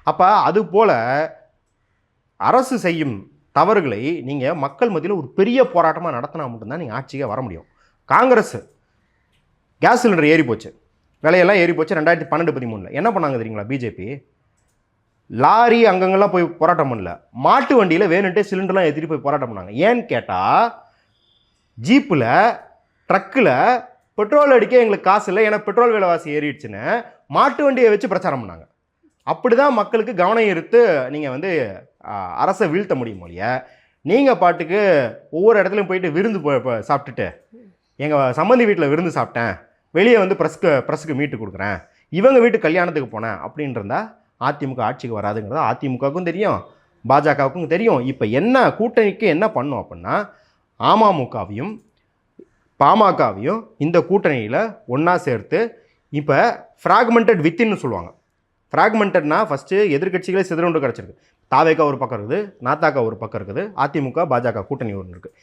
அப்போ அது போல் அரசு செய்யும் தவறுகளை நீங்கள் மக்கள் மத்தியில் ஒரு பெரிய போராட்டமாக நடத்தினா மட்டும்தான் நீங்கள் ஆட்சிக்கே வர முடியும். காங்கிரஸ் கேஸ் சிலிண்டர் ஏறி போச்சு, விலையெல்லாம் ஏறி போச்சு 2012-13. என்ன பண்ணாங்க தெரியுங்களா? பிஜேபி லாரி அங்கங்கெல்லாம் போய் போராட்டம் பண்ணல, மாட்டு வண்டியில் வேணுன்ட்டே சிலிண்டர்லாம் ஏற்றிட்டு போய் போராட்டம் பண்ணாங்க. ஏன்னு கேட்டால் ஜீப்பில் ட்ரக்கில் பெட்ரோல் அடிக்க எங்களுக்கு காசு இல்லை, ஏன்னா பெட்ரோல் விலைவாசி ஏறிடுச்சுன்னு மாட்டு வண்டியை வச்சு பிரச்சாரம் பண்ணாங்க. அப்படி தான் மக்களுக்கு கவனம் ஈர்த்து நீங்கள் வந்து அரசை வீழ்த்த முடியும் இல்லையா? நீங்கள் பாட்டுக்கு ஒவ்வொரு இடத்துலையும் போயிட்டு விருந்து சாப்பிட்டுட்டு, எங்கள் சம்மந்தி வீட்டில் விருந்து சாப்பிட்டேன், வெளியே வந்து ப்ரெஸ்ஸுக்கு மீட்டு கொடுக்குறேன், இவங்க வீட்டு கல்யாணத்துக்கு போனேன் அப்படின்னு இருந்தால் அதிமுக ஆட்சிக்கு வராதுங்கிறது அதிமுகவுக்கும் தெரியும், பாஜகவுக்கும் தெரியும். இப்போ என்ன கூட்டணிக்கு என்ன பண்ணும் அப்படின்னா, அமமுகவையும் பாமகவையும் இந்த கூட்டணியில் ஒன்றா சேர்த்து இப்போ ஃப்ராக்மெண்டட் வித்தின்னு சொல்லுவாங்க. ஃப்ராக்மெண்டட்னா ஃபஸ்ட்டு எதிர்கட்சிகளே சிதறொன்று கிடச்சிருக்கு. தாவேக்கா ஒரு பக்கம் இருக்குது, நாத்தாக்கா ஒரு பக்கம் இருக்குது, அதிமுக பாஜக கூட்டணி ஒன்று இருக்குது.